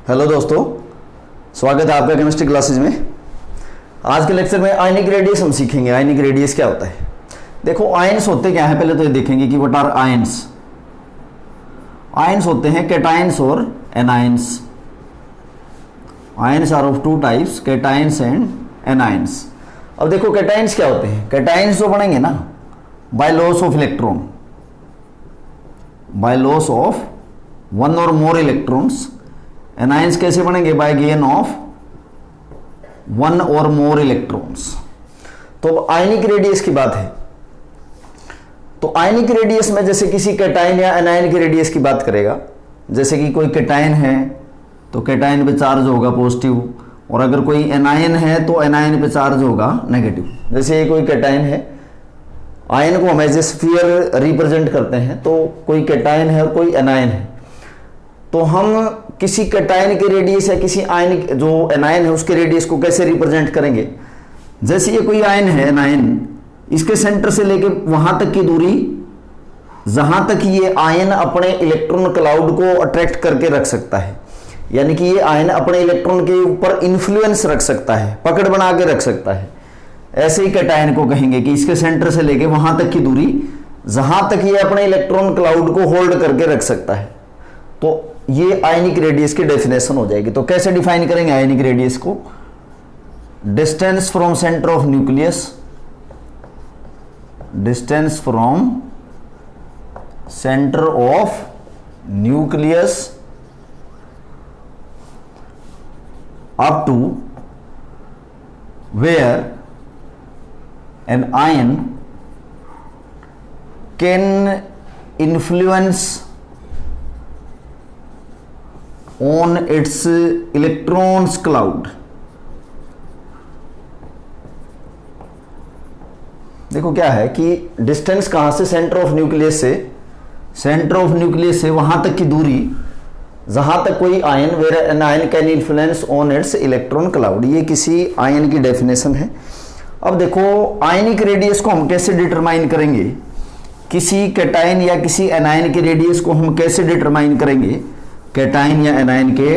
Hello दोस्तों, स्वागत है आपका केमिस्ट्री क्लासेज में। आज के लेक्चर में आयनिक रेडियस हम सीखेंगे। आयनिक रेडियस क्या होता है? देखो, आयन्स होते क्या है, पहले तो ये देखेंगे कि व्हाट आर आयन्स। आयन्स होते हैं कैटायंस और anions. Ions are of two types, cations and anions. अब देखो कैटायंस क्या होते हैं। कैटायंस जो बनेंगे ना by loss of electron, by loss of one और मोर इलेक्ट्रॉन्स। एनायंस कैसे बनेंगे? बाय गेन ऑफ वन और मोर इलेक्ट्रॉन्स। तो आयनिक रेडियस की बात है, तो आयनिक रेडियस में जैसे किसी कैटायन या एनायन की रेडियस की बात करेगा, जैसे कि कोई कैटायन है तो कैटायन पे चार्ज होगा पॉजिटिव, और अगर कोई एनायन है तो एनायन पे चार्ज होगा नेगेटिव। जैसे ये कोई कैटायन है, आयन को हम एज ए स्फीयर रिप्रेजेंट करते हैं, तो कोई कैटायन है और कोई एनायन है, तो हम किसी कैटायन के रेडियस या किसी आयन जो एनायन है उसके रेडियस को कैसे रिप्रेजेंट करेंगे? जैसे ये कोई आयन है एनायन, इसके सेंटर से लेके वहां तक की दूरी जहां तक ये आयन अपने इलेक्ट्रॉन क्लाउड को अट्रैक्ट करके रख सकता है, यानी कि ये आयन अपने इलेक्ट्रॉन के ऊपर इन्फ्लुएंस रख सकता है, पकड़ बना के रख सकता है, ऐसे ही कैटायन को कहेंगे कि इसके सेंटर से लेके वहां तक की दूरी जहां तक ये अपने इलेक्ट्रॉन क्लाउड को होल्ड करके रख सकता है। तो ये आयनिक रेडियस की डेफिनेशन हो जाएगी। तो कैसे डिफाइन करेंगे आयनिक रेडियस को? Distance from centre of nucleus, distance from centre of nucleus up to where an ion can influence on its electrons cloud। देखो क्या है कि डिस्टेंस कहां से, सेंटर ऑफ न्यूक्लियस से, सेंटर ऑफ न्यूक्लियस से वहां तक की दूरी जहां तक कोई ion, where an ion can influence on its electron cloud. ये किसी आयन की डेफिनेशन है। अब देखो आयनिक रेडियस को हम कैसे डिटरमाइन करेंगे? किसी कैटायन या किसी एनायन के रेडियस को हम कैसे डिटरमाइन करेंगे? कैटायन या एनायन के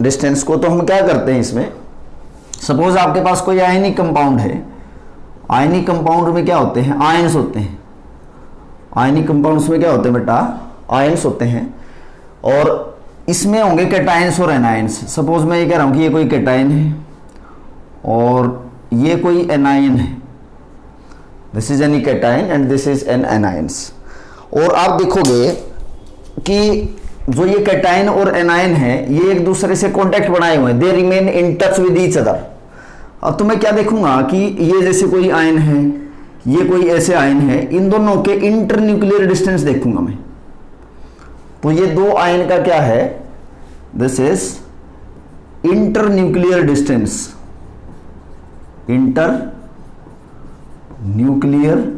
डिस्टेंस को तो हम क्या करते हैं इसमें, सपोज आपके पास कोई आयनिक कंपाउंड है। आयनिक कंपाउंड में क्या होते हैं? आयंस होते हैं। आयनिक कंपाउंड्स में क्या होते हैं बेटा? आयंस होते हैं, और इसमें होंगे कैटायंस और एनायंस। सपोज मैं ये कह रहा हूं कि ये कोई कैटायन है और ये कोई एनायन है। This is any cation and this is an anions. और आप देखोगे कि जो ये कैटायन और एनायन है ये एक दूसरे से कांटेक्ट बनाए हुए हैं, they remain in touch with each other. अब तो मैं क्या देखूंगा कि ये जैसे कोई आयन है, ये कोई ऐसे आयन है, इन दोनों के इंटर न्यूक्लियर डिस्टेंस देखूंगा मैं। तो ये दो आयन का क्या है? This is inter nuclear distance, inter nuclear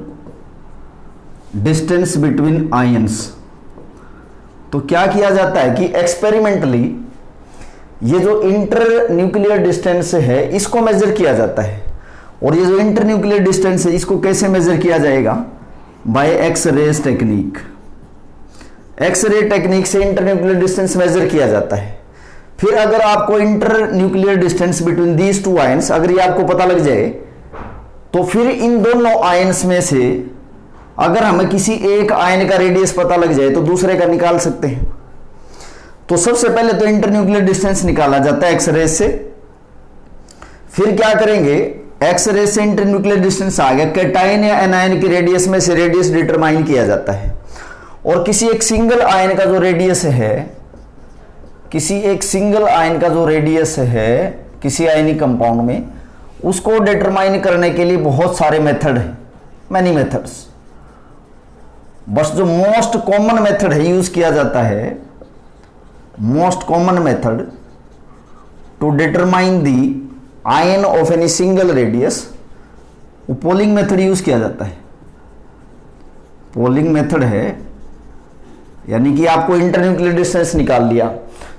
distance between ions. तो क्या किया जाता है कि एक्सपेरिमेंटली ये जो इंटर न्यूक्लियर डिस्टेंस है इसको मेजर किया जाता है। और ये जो इंटर न्यूक्लियर डिस्टेंस है इसको कैसे मेजर किया जाएगा? By X rays technique. X ray technique से इंटर न्यूक्लियर डिस्टेंस मेजर किया जाता है। फिर अगर आपको internuclear distance between these two ions अगर ये आपको पता लग जाए, तो फिर इन दोनों आयंस में से अगर हमें किसी एक आयन का रेडियस पता लग जाए तो दूसरे का निकाल सकते हैं। तो सबसे पहले तो इंटरन्यूक्लियर डिस्टेंस निकाला जाता है एक्स रेज से। फिर क्या करेंगे? एक्स रेज से इंटरन्यूक्लियर डिस्टेंस आ गया, कैटायन या एनायन की रेडियस में से रेडियस डिटरमाइन किया जाता है। और किसी एक सिंगल आयन का जो रेडियस है, किसी एक सिंगल आयन का जो रेडियस है किसी आयनिक कंपाउंड में, उसको डिटरमाइन करने के लिए बहुत सारे मेथड हैं, मैनी मेथड्स। बस जो मोस्ट कॉमन मेथड है यूज किया जाता है, most common method to determine the ion of any single radius, वो पोलिंग मेथड यूज किया जाता है। पोलिंग मेथड है, यानी कि आपको इंटरन्यूक्लियर डिस्टेंस निकाल लिया,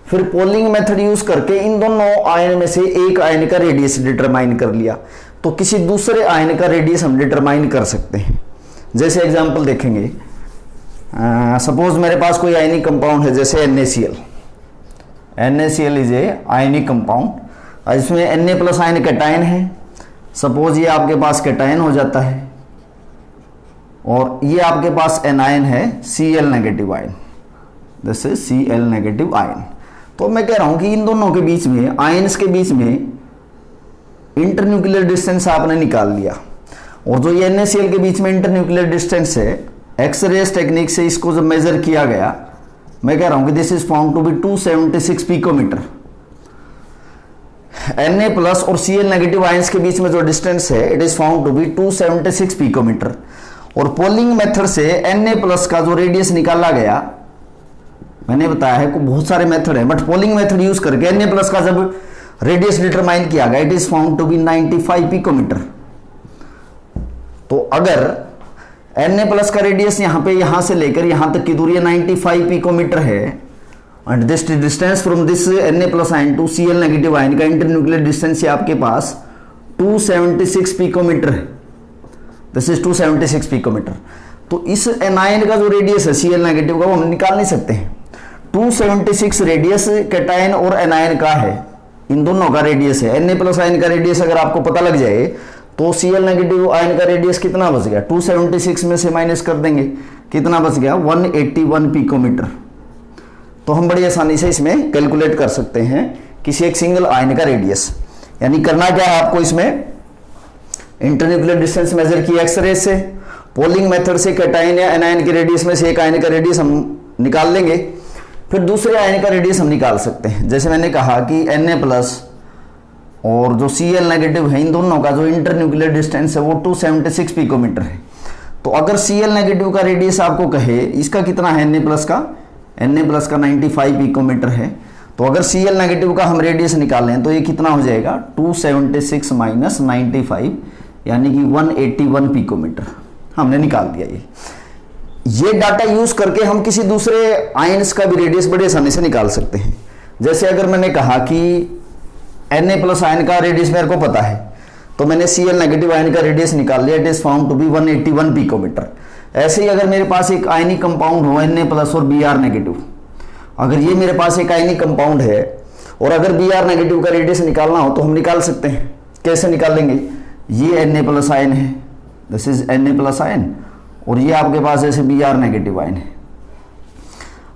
फिर पोलिंग मेथड यूज करके इन दोनों आयन में से एक आयन का रेडियस डिटरमाइन कर लिया, तो किसी दूसरे आयन का रेडियस हम डिटरमाइन कर सकते हैं। जैसे एग्जांपल देखेंगे, सपोज मेरे पास कोई आयनिक कंपाउंड है जैसे NaCl। NaCl is a ionic compound. इसमें Na प्लस आयन कैटायन है। सपोज ये आपके पास कैटायन हो जाता है और ये आपके पास एनायन है Cl negative ion, this is Cl negative ion. तो मैं कह रहा हूं कि इन दोनों के बीच में, आयन्स के बीच में इंटरन्यूक्लियर डिस्टेंस आपने निकाल लिया, और जो ये NaCl के बीच में इंटरन्यूक्लियर डिस्टेंस है, एक्सरेस टेक्निक से इसको जब मेजर किया गया, मैं कह रहा हूं कि this is found to be 276 picometre. Na plus और Cl नेगेटिव आयंस के बीच में जो डिस्टेंस है, it is found to be 276 picometre. और पोलिंग मेथड से Na प्लस का जो रेडियस निकाला गया, मैंने बताया है कि बहुत सारे मेथड है, बट पोलिंग मेथड यूज करके Na प्लस का जब रेडियस डिटरमाइन किया गया, it is found to be 95 picometre. तो अगर Na प्लस का रेडियस यहां से लेकर यहां तक की दूरी 95 पिकोमीटर है, and this distance from this Na plus ion to Cl negative ion का इंटरन्यूक्लियर डिस्टेंस आपके पास 276 पिकोमीटर है, दिस इज 276 पिकोमीटर। तो इस एनायन का जो रेडियस है Cl नेगेटिव का, वो हम निकाल नहीं सकते हैं। 276 रेडियस कैटायन और एनायन का है, इन दोनों का रेडियस है। Na प्लस आयन का रेडियस अगर आपको पता लग जाए तो Cl नेगेटिव आयन का रेडियस कितना बच गया, 276 में से माइनस कर देंगे, कितना बच गया, 181 पिकोमीटर। तो हम बड़ी आसानी से इसमें कैलकुलेट कर सकते हैं किसी एक सिंगल आयन का रेडियस। यानी करना क्या है आपको, इसमें इंटरन्यूक्लियर डिस्टेंस मेजर किया एक्सरे से, पोलिंग मेथड से कैटायन या एनायन के रेडियस में से एक आयन का रेडियस हम निकाल लेंगे, फिर दूसरे आयन का रेडियस हम निकाल सकते हैं। जैसे मैंने कहा कि Na प्लस और जो Cl नेगेटिव है, इन दोनों का जो इंटरन्यूक्लियर डिस्टेंस है वो 276 पिकोमीटर है। तो अगर Cl नेगेटिव का रेडियस आपको कहे, इसका कितना है Na प्लस का 95 पिकोमीटर है, तो अगर Cl नेगेटिव का हम रेडियस निकालें तो ये कितना हो जाएगा, 276 माइनस 95 यानी कि 181 पिकोमीटर हमने निकाल दिया। ये डाटा यूज करके हम किसी दूसरे आयंस का भी रेडियस बड़े आसानी से निकाल सकते हैं। जैसे अगर मैंने कहा कि Na प्लस आयन का रेडियस मेरे को पता है, तो मैंने Cl नेगेटिव आयन का रेडियस निकाल लिया, it is found to be 181 picometre. ऐसे ही अगर मेरे पास एक आयनिक कंपाउंड हो Na प्लस और Br नेगेटिव, अगर ये मेरे पास एक आयनिक कंपाउंड है और अगर Br नेगेटिव का रेडियस निकालना हो तो हम निकाल सकते हैं। कैसे निकालेंगे, ये Na प्लस आयन है, this is Na plus ion, और ये आपके पास ऐसे Br नेगेटिव आयन है।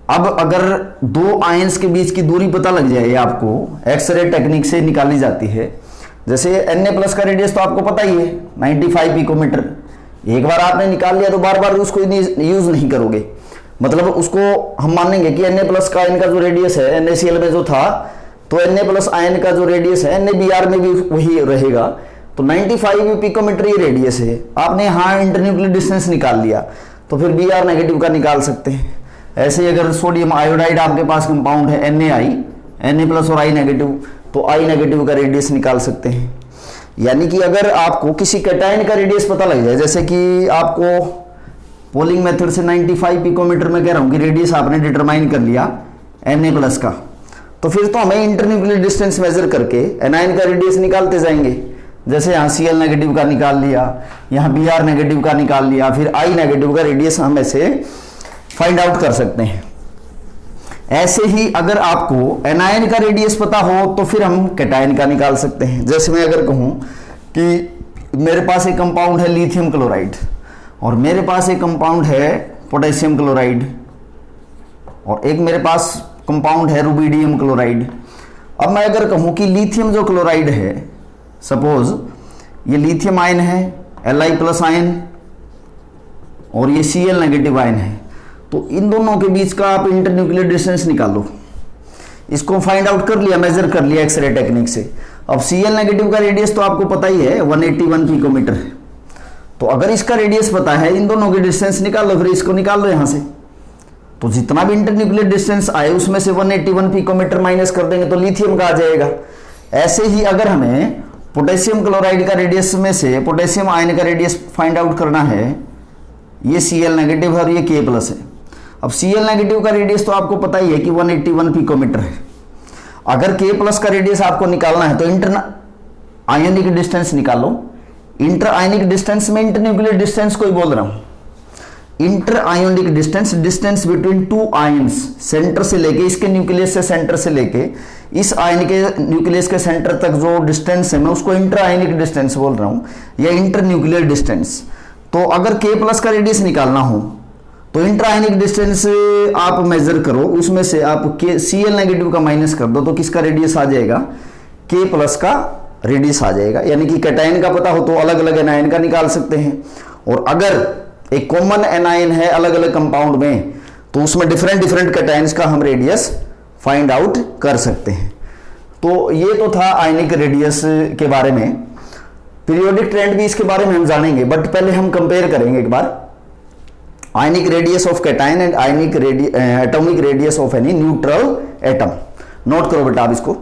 अब अगर दो आयंस के बीच की दूरी पता लग जाए, आपको एक्सरे टेक्निक से निकाली जाती है। जैसे Na प्लस का रेडियस तो आपको पता ही है 95 पिकोमीटर, एक बार आपने निकाल लिया तो बार बार उसको यूज नहीं करोगे, मतलब उसको हम मानेंगे कि Na प्लस का आयन का जो रेडियस है NaCl में जो था, तो Na प्लस आयन का जो रेडियस है NaBr में भी वही रहेगा। तो 95 पिकोमीटर ये रेडियस है। आपने यहाँ इंटरन्यूक्लियर डिस्टेंस निकाल लिया तो फिर Br नेगेटिव का निकाल सकते हैं। ऐसे ही अगर सोडियम आयोडाइड आपके पास कंपाउंड है Na प्लस और I नेगेटिव, तो I नेगेटिव का रेडियस निकाल सकते हैं। यानी कि अगर आपको किसी कैटायन का रेडियस पता लग जाए, जैसे कि आपको पोलिंग मेथड से 95 पिकोमीटर में कह रहा हूं कि रेडियस आपने डिटरमाइन कर लिया Na प्लस का, तो फिर तो हमें इंटरन्यूक्लियर डिस्टेंस मेजर करके एनायन का रेडियस निकालते जाएंगे। जैसे यहाँ Cl नेगेटिव का निकाल लिया, यहाँ Br नेगेटिव का निकाल लिया, फिर I नेगेटिव का रेडियस हम ऐसे फाइंड आउट कर सकते हैं। ऐसे ही अगर आपको एनायन का रेडियस पता हो तो फिर हम कैटायन का निकाल सकते हैं। जैसे मैं अगर कहूं कि मेरे पास एक कंपाउंड है लिथियम क्लोराइड और मेरे पास एक कंपाउंड है पोटेशियम क्लोराइड और एक मेरे पास कंपाउंड है रुबिडियम क्लोराइड। अब मैं अगर कहूं कि लिथियम जो क्लोराइड है, सपोज ये लिथियम आयन है Li प्लस आयन और ये Cl नेगेटिव आयन है, तो इन दोनों के बीच का आप इंटरन्यूक्लियर डिस्टेंस निकालो। इसको फाइंड आउट कर लिया, मेजर कर लिया एक्सरे टेक्निक से। अब Cl नेगेटिव का रेडियस तो आपको पता ही है 181 पिकोमीटर है, तो अगर इसका रेडियस पता है, इन दोनों के डिस्टेंस निकाल लो, फिर इसको निकाल लो यहां से। तो जितना भी इंटरन्यूक्लियर डिस्टेंस आए उसमें से 181 पिकोमीटर माइनस कर देंगे तो लिथियम का आ जाएगा। ऐसे ही अगर हमें पोटेशियम क्लोराइड का रेडियस में से पोटेशियम आयन का रेडियस फाइंड आउट करना है, ये Cl नेगेटिव है और ये K प्लस है। अब Cl नेगेटिव का रेडियस तो आपको पता ही है कि 181 पिकोमीटर है। अगर K प्लस का रेडियस आपको निकालना है तो इंटर आयनिक डिस्टेंस निकालो। इंटर आयनिक डिस्टेंस में इंटरन्यूक्लियर डिस्टेंस को ही बोल रहा हूं। Inter ionic distance, distance between two ions, centre से लेके, इसके न्यूक्लियस से सेंटर से लेके इस आयन के न्यूक्लियस के सेंटर तक जो डिस्टेंस है, मैं उसको इंटर आयोनिक डिस्टेंस बोल रहा हूं, या इंटर न्यूक्लियर डिस्टेंस। तो अगर K प्लस का रेडियस निकालना हो तो इंटर आयोनिक डिस्टेंस आप मेजर करो, उसमें से आप Cl नेगेटिव का माइनस कर दो तो किसका रेडियस आ जाएगा, K प्लस का रेडियस आ जाएगा। यानी कि कैटायन का पता हो तो अलग अलग एनायन का निकाल सकते हैं, और अगर एक कॉमन एनायन है अलग अलग कंपाउंड में तो उसमें डिफरेंट डिफरेंट कैटायंस का हम रेडियस फाइंड आउट कर सकते हैं। तो ये तो था आयनिक रेडियस के बारे में। पीरियोडिक ट्रेंड भी इसके बारे में हम जानेंगे, बट पहले हम कंपेयर करेंगे एक बार ionic radius of cation and ionic atomic radius of any neutral atom. Note करो बेटा आप इसको।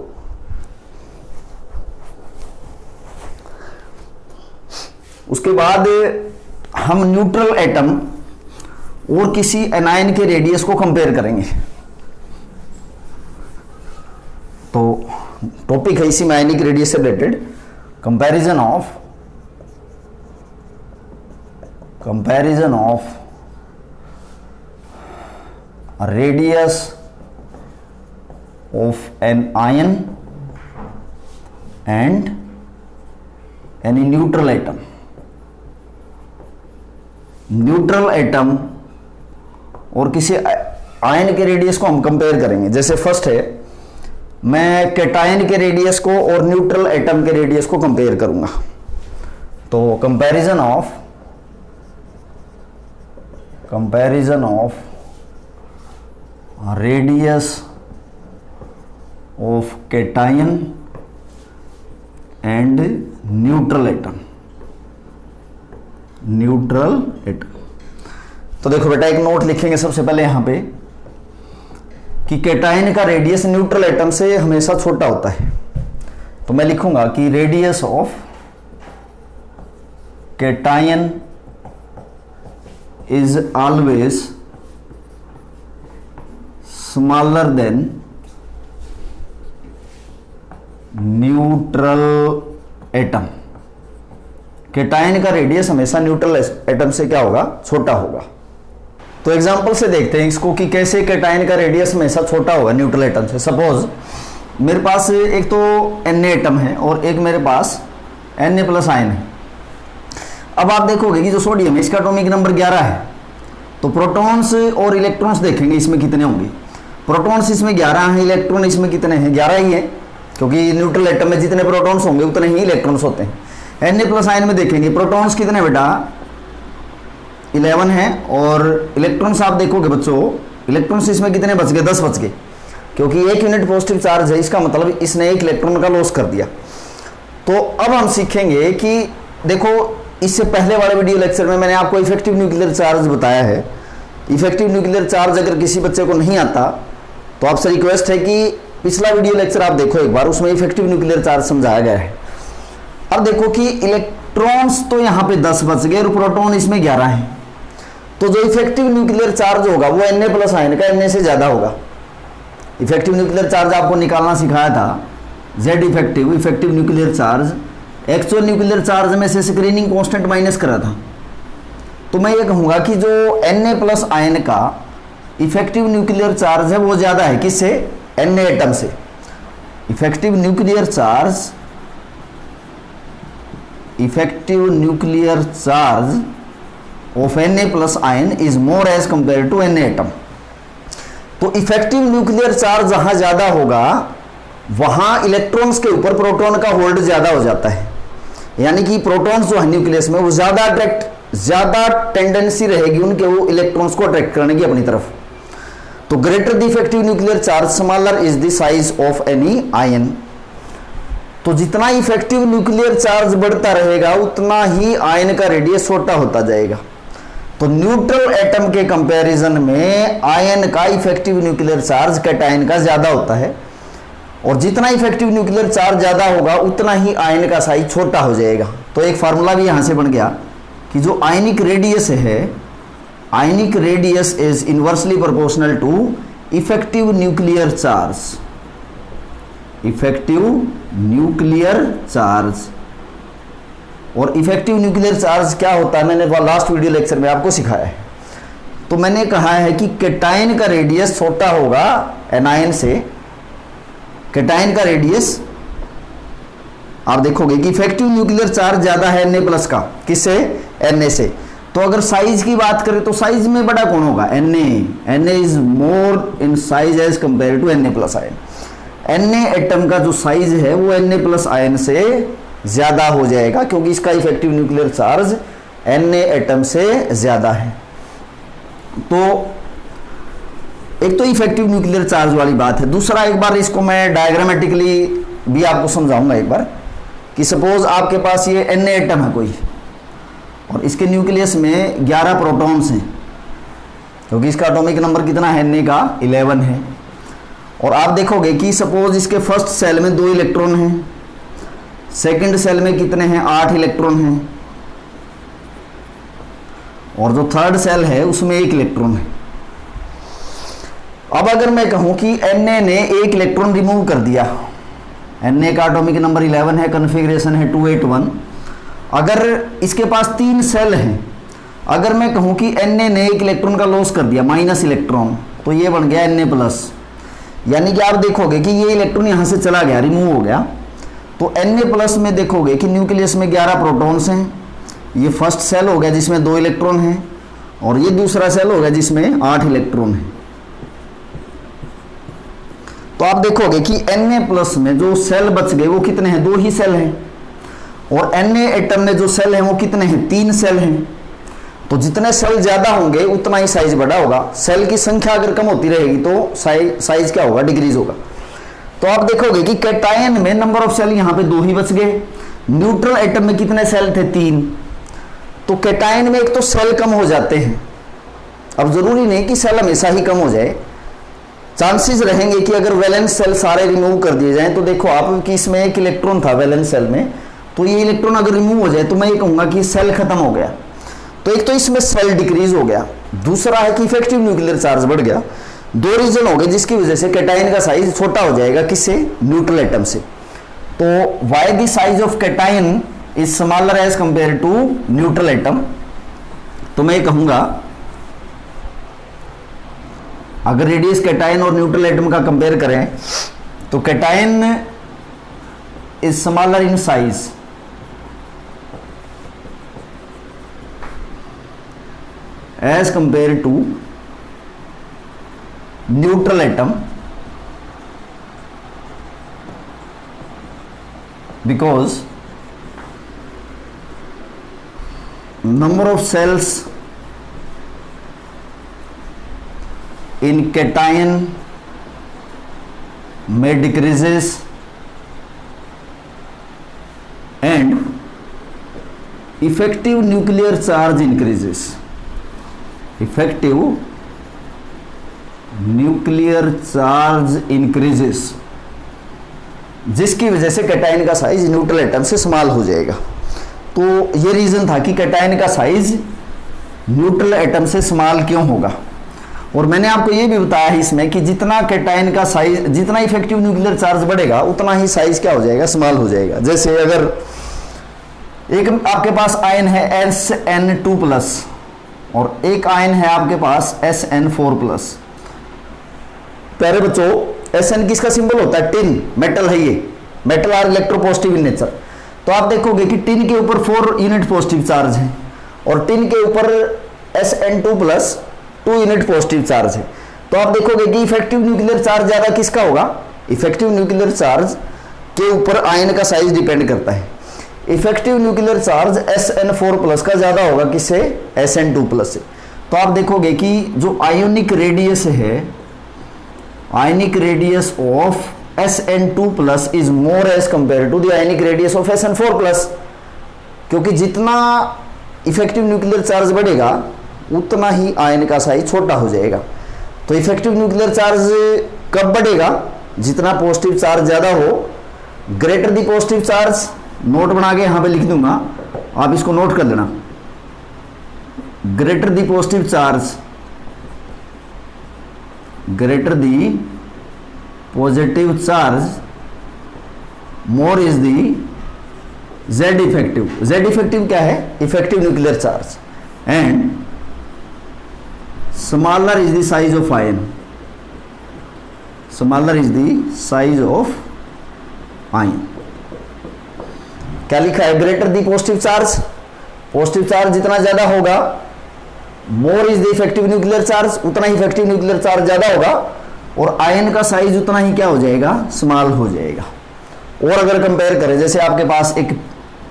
उसके बाद हम न्यूट्रल एटम और किसी एनायन के रेडियस को कंपेयर करेंगे। तो टॉपिक है इसी में आयनिक रेडियस से related, comparison of radius of an ion and any neutral atom. Neutral atom और किसी आयन के रेडियस को हम कंपेयर करेंगे। जैसे फर्स्ट है, मैं कैटायन के रेडियस को और न्यूट्रल एटम के रेडियस को कंपेयर करूंगा। तो comparison of radius of cation and neutral atom. तो देखो बेटा एक नोट लिखेंगे सबसे पहले यहां पे कि कैटायन का रेडियस न्यूट्रल एटम से हमेशा छोटा होता है। तो मैं लिखूंगा कि radius of cation is always smaller than neutral atom. Cation का रेडियस हमेशा न्यूट्रल एटम से क्या होगा, छोटा होगा। तो एग्जांपल से देखते हैं इसको कि कैसे कैटायन का रेडियस हमेशा छोटा होगा न्यूट्रल एटम से। सपोज मेरे पास एक तो Na एटम है और एक मेरे पास Na प्लस आयन है। अब आप देखोगे कि जो सोडियम है इसका एटॉमिक नंबर 11 है, तो प्रोटॉन्स और इलेक्ट्रॉन्स देखेंगे इसमें कितने होंगे। प्रोटॉन्स इसमें 11 हैं, इलेक्ट्रॉन इसमें कितने हैं, 11 ही है, क्योंकि न्यूट्रल एटम में जितने प्रोटॉन्स होंगे उतने ही इलेक्ट्रॉन्स होते हैं। Na प्लस आयन में देखेंगे प्रोटॉन्स कितने बेटा, 11 है, और इलेक्ट्रॉन्स आप देखोगे बच्चों, इलेक्ट्रॉन्स इसमें कितने बच गए, 10 बच गए, क्योंकि 1 यूनिट पॉजिटिव चार्ज है, इसका मतलब इसने 1 इलेक्ट्रॉन का लॉस कर दिया। तो अब हम सीखेंगे कि देखो इससे पहले वाले वीडियो लेक्चर में मैंने आपको इफेक्टिव न्यूक्लियर चार्ज बताया है। इफेक्टिव न्यूक्लियर चार्ज अगर किसी बच्चे को नहीं आता तो आपसे रिक्वेस्ट है कि पिछला वीडियो लेक्चर आप देखो एक बार, उसमें इफेक्टिव न्यूक्लियर चार्ज समझाया गया है। अब देखो कि इलेक्ट्रॉन्स तो यहाँ पे 10 बच गए और प्रोटॉन इसमें 11 है, तो जो इफेक्टिव न्यूक्लियर चार्ज होगा वो Na प्लस आयन का Na से ज्यादा होगा। इफेक्टिव न्यूक्लियर चार्ज आपको निकालना सिखाया था, Z effective nuclear charge, actual nuclear charge में से स्क्रीनिंग कांस्टेंट माइनस करा था। तो मैं ये कहूंगा कि जो Na प्लस आयन का इफेक्टिव न्यूक्लियर चार्ज है वो ज्यादा है किससे, Na एटम से। Effective nuclear charge of Na plus ion is more as compare to Na atom. तो इफेक्टिव न्यूक्लियर चार्ज जहां ज्यादा होगा वहां इलेक्ट्रॉन्स के ऊपर प्रोटॉन का होल्ड ज्यादा हो जाता है, यानी कि प्रोटॉन्स जो है न्यूक्लियस में वो ज्यादा टेंडेंसी रहेगी उनके वो इलेक्ट्रॉन्स को अट्रैक्ट करने की अपनी तरफ। तो greater the effective nuclear charge smaller is the size of any ion. तो जितना इफेक्टिव न्यूक्लियर चार्ज बढ़ता रहेगा उतना ही आयन का रेडियस छोटा होता जाएगा। तो न्यूट्रल एटम के कंपैरिजन में आयन का इफेक्टिव न्यूक्लियर चार्ज कैटायन का ज्यादा होता है, और जितना इफेक्टिव न्यूक्लियर चार्ज ज्यादा होगा उतना ही आयन का साइज छोटा हो जाएगा। तो एक फार्मूला भी यहां से बन गया कि जो आयनिक रेडियस है, ionic radius is inversely proportional to effective nuclear charge. Effective nuclear charge, और इफेक्टिव न्यूक्लियर चार्ज क्या होता है मैंने लास्ट वीडियो लेक्चर में आपको सिखाया है। तो मैंने कहा है कि कैटायन का रेडियस छोटा होगा एनायन से। कैटायन का रेडियस आप देखोगे कि इफेक्टिव न्यूक्लियर चार्ज ज्यादा है Na+ का, किससे? Na से। तो अगर साइज की बात करें तो साइज में बड़ा कौन होगा? Na is more in size as compare to Na+ ion. Na atom का जो साइज है वो Na+ आयन से ज्यादा हो जाएगा, क्योंकि इसका effective nuclear charge Na atom से ज्यादा है। तो एक तो इफेक्टिव न्यूक्लियर चार्ज वाली बात है। दूसरा, एक बार इसको मैं डायग्रामेटिकली भी आपको समझाऊंगा एक बार, कि सपोज आपके पास ये Na एटम है कोई, और इसके न्यूक्लियस में 11 प्रोटॉन्स हैं, क्योंकि इसका एटॉमिक नंबर कितना है? Na का 11 है। और आप देखोगे कि सपोज इसके फर्स्ट सेल में 2 इलेक्ट्रॉन हैं, सेकंड सेल में कितने हैं? 8 इलेक्ट्रॉन हैं, और जो थर्ड सेल है उसमें 1 इलेक्ट्रॉन है। अब अगर मैं कहूं कि Na ने 1 इलेक्ट्रॉन रिमूव कर दिया, Na का एटॉमिक नंबर 11 है, कॉन्फ़िगरेशन है 281। अगर इसके पास 3 सेल हैं, अगर मैं कहूं कि Na ने 1 इलेक्ट्रॉन का लॉस कर दिया, माइनस इलेक्ट्रॉन, तो ये बन गया Na+। यानी कि आप देखोगे कि ये इलेक्ट्रॉन यहां से चला गया, रिमूव हो गया। तो Na+ में देखोगे कि न्यूक्लियस में 11 प्रोटॉन्स हैं। ये फर्स्ट सेल हो गया जिसमें 2 इलेक्ट्रॉन हैं, और ये दूसरा सेल हो गया जिसमें 8 इलेक्ट्रॉन हैं। तो आप देखोगे कि Na+ में जो सेल बच गए वो कितने हैं? 2 ही सेल हैं। और Na एटम में जो सेल हैं वो कितने हैं? 3 सेल हैं। तो जितने सेल ज्यादा होंगे उतना ही साइज बड़ा होगा। सेल की संख्या अगर कम होती रहेगी तो साइज क्या होगा? डिक्रीज होगा। तो आप देखोगे कि कैटायन में नंबर ऑफ सेल यहाँ पे 2 ही बच गए। न्यूट्रल एटम में कितने सेल थे? 3। तो कैटायन में एक तो सेल कम हो जाते हैं। अब जरूरी नहीं कि सेल हमेशा ही कम हो जाए, चांसेस रहेंगे कि अगर वैलेंस सेल सारे रिमूव कर दिए जाएं, तो देखो आप कि इसमें 1 इलेक्ट्रॉन था वैलेंस सेल में, तो ये इलेक्ट्रॉन अगर रिमूव हो जाए तो मैं ये कहूंगा कि सेल खत्म हो गया। तो एक तो इसमें सेल डिक्रीज हो गया, दूसरा है कि इफेक्टिव न्यूक्लियर चार्ज बढ़ गया। 2 रीजन हो गए जिसकी वजह से कैटायन का साइज छोटा हो जाएगा। किससे? न्यूट्रल एटम से। तो why the size of cation is smaller as compare to neutral atom? तो मैं कहूंगा अगर रेडियस कैटायन और न्यूट्रल एटम का कंपेयर करें तो cation is smaller in size as compare to neutral atom, because number of cells in cation may decreases and effective nuclear charge increases. Effective nuclear charge increases, जिसकी वजह से cation का size neutral atom से small हो जाएगा। तो ये reason था कि कैटायन का साइज न्यूट्रल एटम से स्मॉल क्यों होगा। और मैंने आपको ये भी बताया है इसमें कि जितना कैटायन का साइज, जितना इफेक्टिव न्यूक्लियर चार्ज बढ़ेगा उतना ही साइज क्या हो जाएगा? स्मॉल हो जाएगा। जैसे अगर एक आपके पास आयन है SN2+ और एक आयन है आपके पास SN4+। प्यारे बच्चों, Sn किसका सिंबल होता है? टिन, मेटल है ये, metal are electropositive in nature. तो आप देखोगे कि टिन के ऊपर 4 यूनिट पॉजिटिव चार्ज है और टिन के ऊपर SN2+ 2 यूनिट पॉजिटिव चार्ज है। तो आप देखोगे कि इफेक्टिव न्यूक्लियर चार्ज ज्यादा किसका होगा? इफेक्टिव न्यूक्लियर चार्ज के ऊपर आयन का साइज डिपेंड करता है। इफेक्टिव न्यूक्लियर चार्ज SN4+ का ज्यादा होगा किससे? SN2+ से। तो आप देखोगे कि जो आयोनिक रेडियस है, ionic radius of SN2+ is more as compare to the ionic radius of SN4+, क्योंकि जितना इफेक्टिव न्यूक्लियर चार्ज बढ़ेगा उतना ही आयन का साइज छोटा हो जाएगा। तो इफेक्टिव न्यूक्लियर चार्ज कब बढ़ेगा? जितना पॉजिटिव चार्ज ज्यादा हो। Greater the positive charge, note बना के यहां पे लिख दूंगा, आप इसको नोट कर लेना। Greater the positive charge, greater the positive charge, more is the Z effective. Z effective क्या है? Effective nuclear charge. And smaller is the size of ion, smaller is the size of ion. क्या लिखा है, greater the positive charge, positive charge जितना ज्यादा होगा, more is the effective nuclear charge, उतना ही effective nuclear charge ज्यादा होगा, और आयन का साइज उतना ही क्या हो जाएगा, स्मॉल हो जाएगा। और अगर कंपेयर करें, जैसे आपके पास एक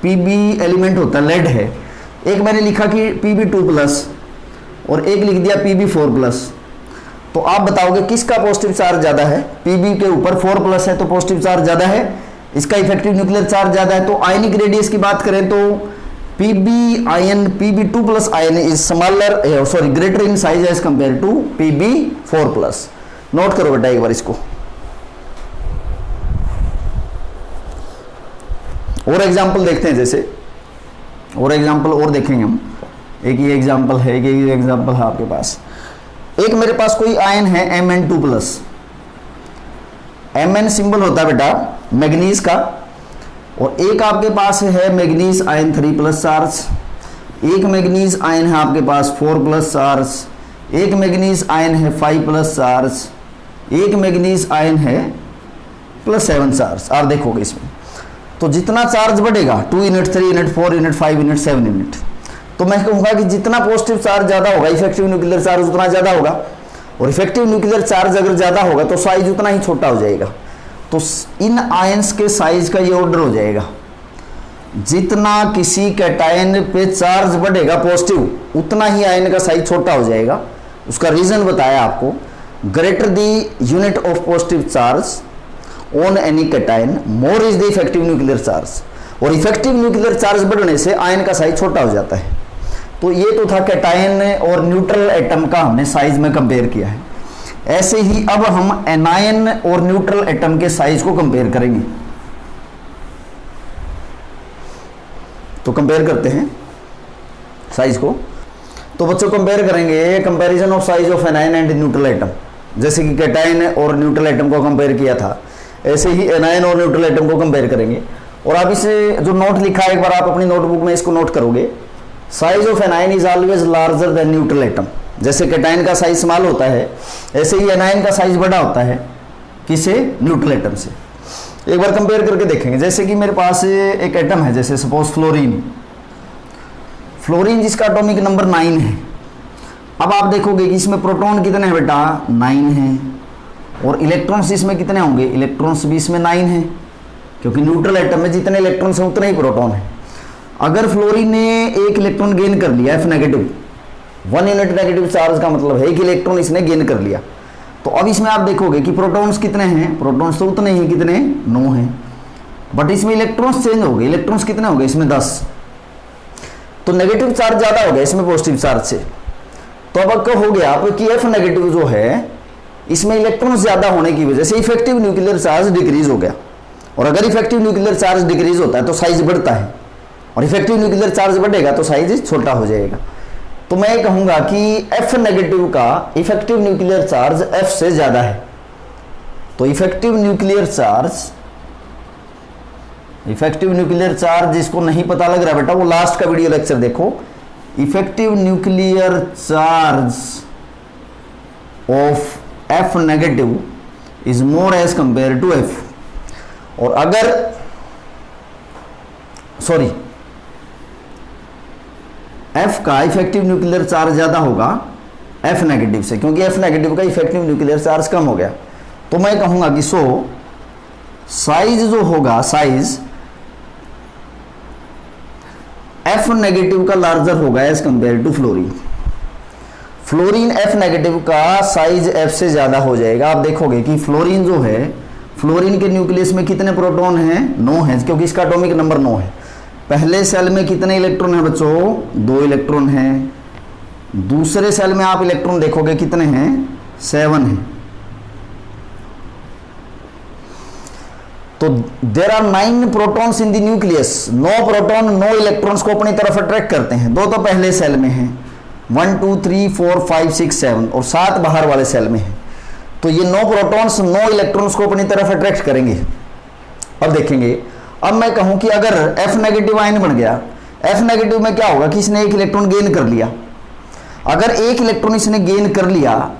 पीबी एलिमेंट होता है, लेड है, एक मैंने लिखा कि Pb2+ और एक लिख दिया Pb4+, तो आप बताओगे किसका पॉजिटिव चार्ज ज्यादा है, Pb के ऊपर 4+ है तो पॉजिटिव चार्ज ज्यादा है, इसका इफेक्टिव न्यूक्लियर चार्ज ज्यादा है। तो आयनिक रेडियस की बात करें तो Pb ion, Pb2+ ion is smaller, sorry greater in size as compare to Pb4+। Note करो बेटा एक बार इसको। और एग्जाम्पल देखते हैं, जैसे और एग्जाम्पल और देखेंगे हम। एक ये एग्जाम्पल है, एक ये एग्जाम्पल है आपके पास। एक मेरे पास कोई आयन है Mn2+, Mn सिंबल होता है बेटा मैग्नीज का, और एक आपके पास है मैग्नीज आयन 3+ चार्ज, एक मैग्नीज आयन है आपके पास 4+ चार्ज, एक मैग्नीज आयन है 5+ चार्ज, एक मैग्नीज आयन है +7 चार्ज। आप देखोगे इसमें तो जितना चार्ज बढ़ेगा 2 unit, 3 unit, 4 unit, 5 unit, 7 unit, तो मैं कहूंगा कि जितना पॉजिटिव चार्ज ज्यादा होगा, इफेक्टिव न्यूक्लियर चार्ज उतना ज्यादा होगा, और इफेक्टिव न्यूक्लियर चार्ज अगर ज्यादा होगा तो साइज उतना ही छोटा हो जाएगा। तो इन आयंस के साइज का ये ऑर्डर हो जाएगा, जितना किसी कैटायन पे चार्ज बढ़ेगा पॉजिटिव, उतना ही आयन का साइज छोटा हो जाएगा। उसका रीजन बताया आपको, greater the unit of positive charge on any cation, more is the effective nuclear charge, और इफेक्टिव न्यूक्लियर चार्ज बढ़ने से आयन का साइज छोटा हो जाता है। तो ये तो था कैटायन और न्यूट्रल एटम का हमने साइज में कंपेयर किया है। ऐसे ही अब हम एनायन और न्यूट्रल एटम के साइज को कंपेयर करेंगे। तो कंपेयर करते हैं साइज को। तो बच्चों कंपेयर करेंगे, comparison of size of anion and neutral atom. जैसे कि कैटायन और न्यूट्रल एटम को कंपेयर किया था, ऐसे ही एनायन और न्यूट्रल एटम को कंपेयर करेंगे। और आप इसे जो नोट लिखा है एक बार आप अपनी नोटबुक में इसको नोट करोगे, size of anion is always larger than neutral atom. जैसे कैटायन का साइज स्मॉल होता है, ऐसे ही एनायन का साइज बड़ा होता है, किसे, न्यूट्रल एटम से। एक बार कंपेयर करके देखेंगे। जैसे कि मेरे पास एक एटम है, जैसे सपोज फ्लोरीन, फ्लोरीन जिसका एटॉमिक नंबर 9 है। अब आप देखोगे कि इसमें प्रोटॉन कितने हैं बेटा, 9 हैं, और इलेक्ट्रॉन्स इसमें कितने होंगे, इलेक्ट्रॉन्स भी इसमें 9 हैं, क्योंकि न्यूट्रल एटम में जितने इलेक्ट्रॉन्स हैं उतने ही प्रोटॉन हैं। अगर फ्लोरीन ने एक इलेक्ट्रॉन गेन कर लिया, F negative, 1 unit negative charge का मतलब है कि इलेक्ट्रॉन इसने गेन कर लिया, तो अब इसमें आप देखोगे कि प्रोटॉन्स कितने हैं, प्रोटॉन्स तो उतने ही, कितने, 9 हैं, बट इसमें इलेक्ट्रॉन्स चेंज हो गए। इलेक्ट्रॉन्स कितने हो गए इसमें, 10। तो नेगेटिव चार्ज ज्यादा हो गया इसमें पॉजिटिव चार्ज से। तो अब हो गया आप कि F नेगेटिव जो है, इसमें इलेक्ट्रॉन्स ज्यादा होने की वजह से इफेक्टिव न्यूक्लियर चार्ज डिक्रीज हो गया। और अगर इफेक्टिव न्यूक्लियर चार्ज डिक्रीज होता है तो साइज बढ़ता है, और इफेक्टिव न्यूक्लियर चार्ज बढ़ेगा तो साइज छोटा हो जाएगा। तो मैं कहूंगा कि F नेगेटिव का इफेक्टिव न्यूक्लियर चार्ज F से ज्यादा है। तो इफेक्टिव न्यूक्लियर चार्ज जिसको नहीं पता लग रहा बेटा, वो लास्ट का वीडियो लेक्चर देखो। Effective nuclear charge of F negative is more as compare to F। और अगर F का इफेक्टिव न्यूक्लियर चार्ज ज्यादा होगा F नेगेटिव से, क्योंकि F नेगेटिव का इफेक्टिव न्यूक्लियर चार्ज कम हो गया, तो मैं कहूंगा कि साइज जो होगा, साइज F नेगेटिव का लार्जर होगा as compare to fluorine. Fluorine F negative का साइज F से ज्यादा हो जाएगा। आप देखोगे कि फ्लोरीन जो है, फ्लोरीन के न्यूक्लियस में कितने प्रोटॉन हैं, 9 हैं, क्योंकि इसका एटॉमिक नंबर 9 है। पहले सेल में कितने इलेक्ट्रॉन हैं बच्चों, 2 इलेक्ट्रॉन हैं। दूसरे सेल में आप इलेक्ट्रॉन देखोगे कितने हैं, 7 हैं। तो there are 9 protons in the nucleus. 9 proton 9 electrons को अपनी तरफ अट्रैक्ट करते हैं। 2 तो पहले सेल में हैं, 1 2 3 4 5 6 7, और 7 बाहर वाले सेल में हैं। तो ये 9 प्रोटॉन्स 9 इलेक्ट्रॉन्स को अपनी तरफ अट्रैक्ट करेंगे। अब देखेंगे, अब मैं कहूं कि अगर F नेगेटिव आयन बन गया, F नेगेटिव में क्या होगा कि इसने एक इलेक्ट्रॉन गेन कर लिया। अगर एक इलेक्ट्रॉन इसने गेन कर लिया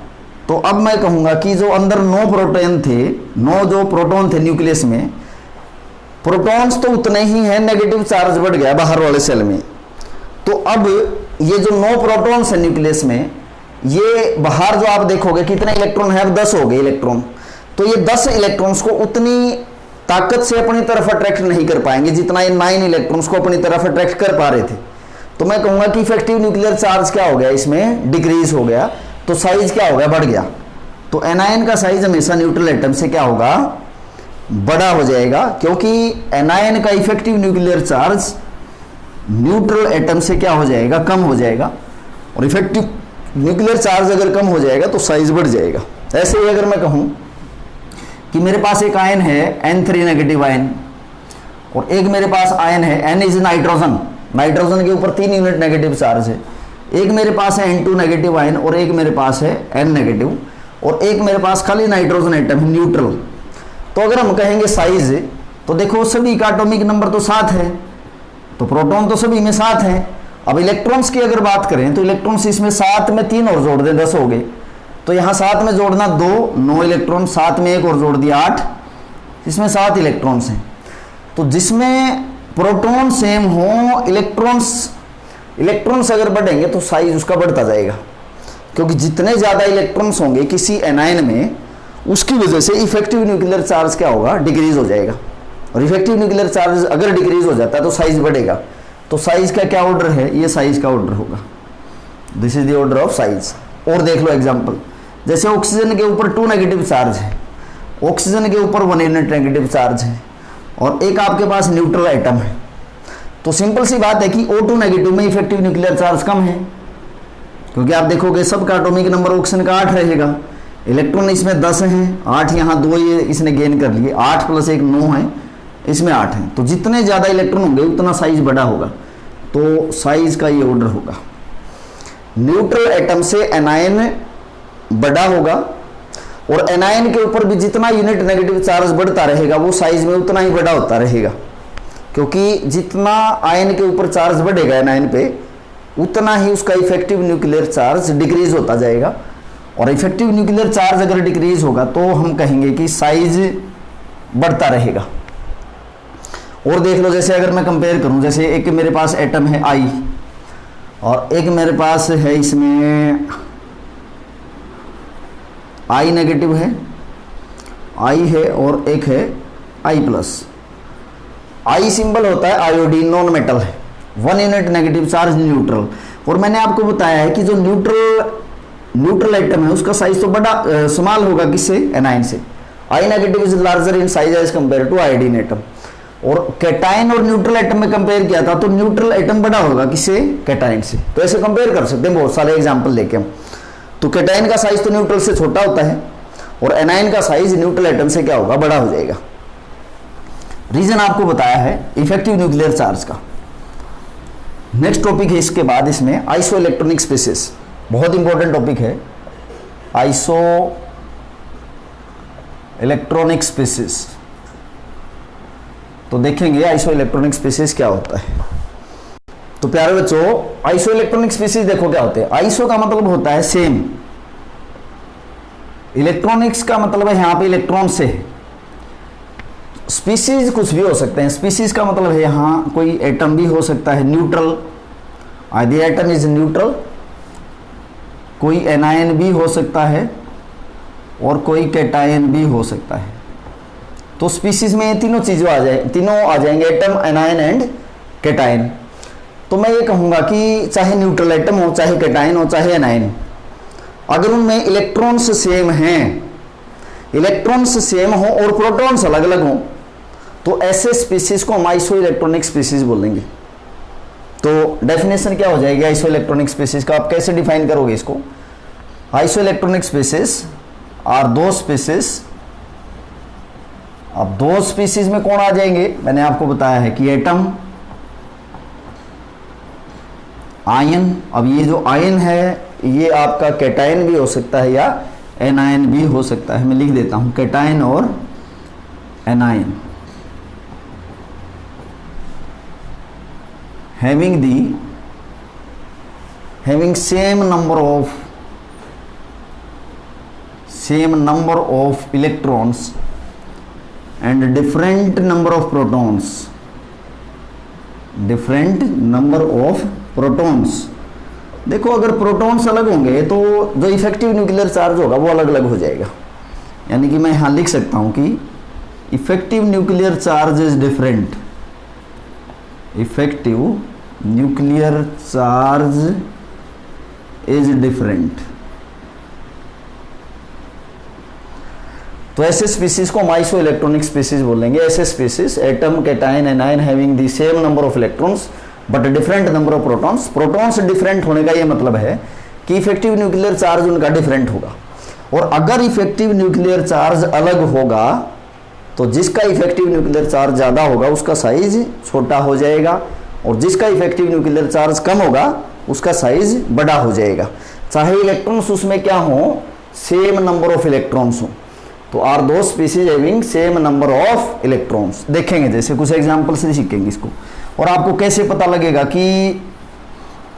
तो अब मैं कहूंगा कि जो अंदर 9 प्रोटॉन थे, 9 जो प्रोटॉन थे न्यूक्लियस में, प्रोटॉन्स तो उतने ही हैं, नेगेटिव चार्ज बढ़ गया बाहर वाले सेल में। तो अब ये जो 9 प्रोटॉन्स है न्यूक्लियस में, ये बाहर जो आप देखोगे कितने इलेक्ट्रॉन है, अब 10 हो गए इलेक्ट्रॉन। तो ये 10 इलेक्ट्रॉन्स को उतनी ताकत से अपनी तरफ अट्रैक्ट नहीं कर पाएंगे जितना ये 9 इलेक्ट्रॉन्स को अपनी तरफ अट्रैक्ट कर पा रहे थे। तो मैं कहूंगा कि इफेक्टिव न्यूक्लियर चार्ज क्या हो गया, इसमें डिक्रीज हो गया, तो साइज क्या हो गया, बढ़ गया। तो एनायन का साइज हमेशा न्यूट्रल एटम से क्या होगा, बड़ा हो जाएगा, क्योंकि एनायन का effective nuclear charge neutral atom से क्या हो जाएगा, कम हो जाएगा। और इफेक्टिव न्यूक्लियर चार्ज अगर कम हो जाएगा तो साइज बढ़ जाएगा। ऐसे ही अगर मैं कहूं कि मेरे पास एक आयन है N3 नेगेटिव आयन, और एक मेरे पास आयन है N इज नाइट्रोजन, नाइट्रोजन के ऊपर 3 यूनिट नेगेटिव चार्ज है। एक मेरे पास है N2 नेगेटिव आयन, और एक मेरे पास है N नेगेटिव, और एक मेरे पास खाली नाइट्रोजन एटम है न्यूट्रल। तो अगर हम कहेंगे साइज, तो देखो सभी का एटॉमिक नंबर तो 7 है, तो प्रोटॉन तो सभी में 7 है। अब इलेक्ट्रॉन्स की अगर बात करें तो इलेक्ट्रॉन्स इसमें 7 में 3 और जोड़ दें 10 हो गए। तो यहाँ 7 में जोड़ना 2, 9 इलेक्ट्रॉन, 7 में 1 और जोड़ दिया 8, इसमें 7 इलेक्ट्रॉन्स हैं। तो जिसमें प्रोटॉन सेम हो, इलेक्ट्रॉन्स अगर बढ़ेंगे तो साइज उसका बढ़ता जाएगा, क्योंकि जितने ज़्यादा इलेक्ट्रॉन्स होंगे किसी एनायन में, उसकी वजह से इफेक्टिव न्यूक्लियर चार्ज क्या होगा, डिक्रीज हो जाएगा। और इफेक्टिव न्यूक्लियर चार्ज अगर डिक्रीज हो जाता है तो साइज बढ़ेगा। तो साइज का क्या ऑर्डर है, ये साइज का ऑर्डर होगा, this is the order of size. और देख लो एग्जांपल, जैसे ऑक्सीजन के ऊपर 2 नेगेटिव चार्ज है, ऑक्सीजन के ऊपर 1 यूनिट नेगेटिव चार्ज है, और एक आपके पास न्यूट्रल एटम है। तो सिंपल सी बात है कि O2 नेगेटिव में इफेक्टिव न्यूक्लियर चार्ज कम है, क्योंकि आप देखोगे सबका एटॉमिक नंबर ऑक्सीजन का 8 रहेगा, इलेक्ट्रॉन इसमें 10 हैं, 8 यहाँ 2 ये इसने गेन कर लिए, 8 + 1 9 है, इसमें 8 है। तो जितने ज़्यादा इलेक्ट्रॉन होंगे उतना साइज बड़ा होगा, तो साइज का ये ऑर्डर होगा। न्यूट्रल एटम से एनायन बड़ा होगा, और एनायन के ऊपर भी जितना यूनिट नेगेटिव चार्ज बढ़ता रहेगा वो साइज में उतना ही बड़ा होता रहेगा, क्योंकि जितना आयन के ऊपर चार्ज बढ़ेगा एनायन पे, उतना ही उसका इफेक्टिव न्यूक्लियर चार्ज डिक्रीज होता जाएगा। और इफेक्टिव न्यूक्लियर चार्ज अगर डिक्रीज होगा तो हम कहेंगे कि साइज बढ़ता रहेगा। और देख लो, जैसे अगर मैं कंपेयर करूं, जैसे एक मेरे पास एटम है I, और एक मेरे पास है इसमें I नेगेटिव है, I है, और एक है I+। I सिंबल होता है आयोडीन, नॉन मेटल है, 1 यूनिट नेगेटिव चार्ज, न्यूट्रल। और मैंने आपको बताया है कि जो न्यूट्रल एटम है उसका साइज तो बड़ा स्मॉल होगा, किससे, एनायन से। I negative is larger in size as compare to iodine atom. और कैटायन और न्यूट्रल एटम में कंपेयर किया था तो न्यूट्रल एटम बड़ा होगा, किससे, कैटायन से। तो ऐसे कंपेयर कर सकते हैं बहुत सारे एग्जांपल लेके हम। तो कैटायन का साइज तो न्यूट्रल से छोटा होता है, और एनायन का साइज न्यूट्रल एटम से क्या होगा, बड़ा हो जाएगा। रीजन आपको बताया है इफेक्टिव न्यूक्लियर चार्ज का। नेक्स्ट टॉपिक है इसके बाद इसमें आइसो इलेक्ट्रॉनिक स्पेसिस, बहुत इंपॉर्टेंट टॉपिक है आइसो इलेक्ट्रॉनिक स्पेसिस। तो देखेंगे आइसो इलेक्ट्रॉनिक स्पेसिस क्या होता है। तो प्यारे बच्चों, आइसो इलेक्ट्रॉनिक स्पेसिस देखो क्या होते हैं। आइसो का मतलब होता है सेम, इलेक्ट्रॉनिक्स का मतलब है यहां पे इलेक्ट्रॉन से। स्पीसीज कुछ भी हो सकते हैं, स्पीसीज का मतलब है यहां कोई एटम भी हो सकता है न्यूट्रल, आदि एटम इज न्यूट्रल, कोई एनायन भी हो सकता है, और कोई कैटायन भी हो सकता है। तो स्पीसीज में तीनों चीज़ें आ जाएंगे, एटम, एनायन एंड कैटायन। तो मैं ये कहूँगा कि चाहे न्यूट्रल एटम हो, चाहे कैटायन हो, चाहे एनायन, अगर उनमें इलेक्ट्रॉन्स सेम हैं, इलेक्ट्रॉन्स सेम हो और प्रोटॉन्स अलग अलग हों, तो ऐसे स्पीसीज को हम आइसो इलेक्ट्रॉनिक स्पीसीज बोलेंगे। तो डेफिनेशन क्या हो जाएगी आइसो इलेक्ट्रॉनिक स्पीसीज का, आप कैसे डिफाइन करोगे इसको। आइसो इलेक्ट्रॉनिक स्पीसीज आर दो स्पीसीज। अब दो स्पीसीज में कौन आ जाएंगे, मैंने आपको बताया है कि एटम, आयन। अब ये जो आयन है ये आपका कैटायन भी हो सकता है या एनायन भी हो सकता है। मैं लिख देता हूं कैटायन और anion. Having the having same number of electrons and different number of protons. देखो अगर प्रोटॉन्स अलग होंगे तो जो इफेक्टिव न्यूक्लियर चार्ज होगा वो अलग अलग हो जाएगा। यानी कि मैं यहां लिख सकता हूं कि effective nuclear charge is different, effective nuclear charge is different. तो ऐसे स्पीसीज को हम आइसो इलेक्ट्रॉनिक स्पीसीज बोलेंगे। ऐसे species atom, cation, anion having the same number of electrons but different number of protons. Protons different होने का ये मतलब है कि इफेक्टिव न्यूक्लियर चार्ज उनका डिफरेंट होगा। और अगर इफेक्टिव न्यूक्लियर चार्ज अलग होगा तो जिसका इफेक्टिव न्यूक्लियर चार्ज ज़्यादा होगा उसका साइज छोटा हो जाएगा, और जिसका इफेक्टिव न्यूक्लियर चार्ज कम होगा उसका साइज बड़ा हो जाएगा। चाहे इलेक्ट्रॉन्स उसमें क्या हो, सेम नंबर ऑफ इलेक्ट्रॉन्स हो। तो आर दो species having same number of electrons. देखेंगे जैसे कुछ एग्जांपल से सीखेंगे इसको। और आपको कैसे पता लगेगा कि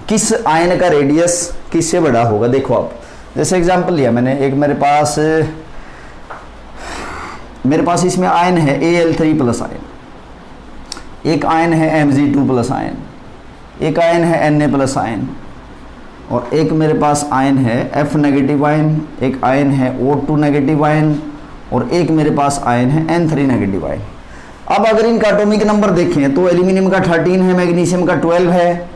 किस आयन का रेडियस किससे बड़ा होगा। देखो आप जैसे एग्जांपल लिया मैंने, एक मेरे पास इसमें आयन है Al3 प्लस आयन, एक आयन है Mg2 प्लस आयन, एक आयन है Na प्लस आयन, और एक मेरे पास आयन है F नेगेटिव आयन, एक आयन है O2 नेगेटिव आयन, और एक मेरे पास आयन है N3 नेगेटिव आयन। अब अगर इनका एटॉमिक नंबर देखें तो एल्यूमिनियम का 13 है, मैग्नीशियम का 12 है,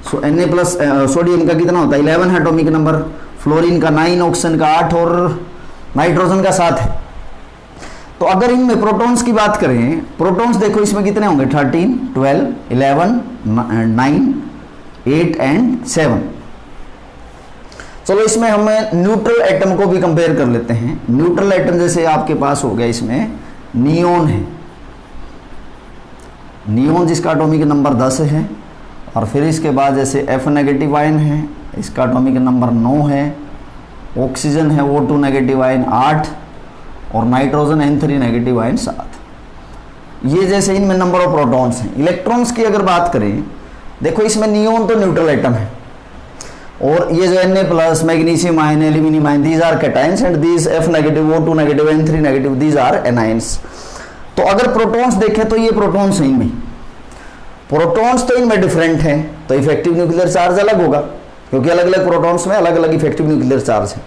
Na प्लस सोडियम का कितना होता है 11 है एटॉमिक नंबर, फ्लोरीन का 9, ऑक्सीजन का 8 और नाइट्रोजन का 7 है। तो अगर इनमें प्रोटॉन्स की बात करें, प्रोटॉन्स देखो इसमें कितने होंगे 13, 12, 11, 9, 8 एंड 7। चलो इसमें हम न्यूट्रल एटम को भी कंपेयर कर लेते हैं। न्यूट्रल एटम जैसे आपके पास हो गया, इसमें नियोन है, नियोन जिसका एटॉमिक नंबर 10 है, और फिर इसके बाद जैसे F नेगेटिव आयन है, इसका एटॉमिक नंबर 9 है, ऑक्सीजन है O2 नेगेटिव आयन 8, और नाइट्रोजन N3 नेगेटिव आयन 7। ये जैसे इनमें नंबर ऑफ प्रोटॉन्स हैं। इलेक्ट्रॉन्स की अगर बात करें, देखो इसमें नियोन तो न्यूट्रल एटम है, और ये जो Na plus, magnesium ion, aluminium ion, these are cations and these F negative, O2 negative, N3 negative, these are anions. तो अगर प्रोटॉन्स देखें तो ये प्रोटॉन्स हैं इनमें, प्रोटॉन्स तो इनमें डिफरेंट हैं, तो इफेक्टिव न्यूक्लियर चार्ज अलग होगा, क्योंकि अलग अलग प्रोटॉन्स में अलग अलग इफेक्टिव न्यूक्लियर चार्ज है।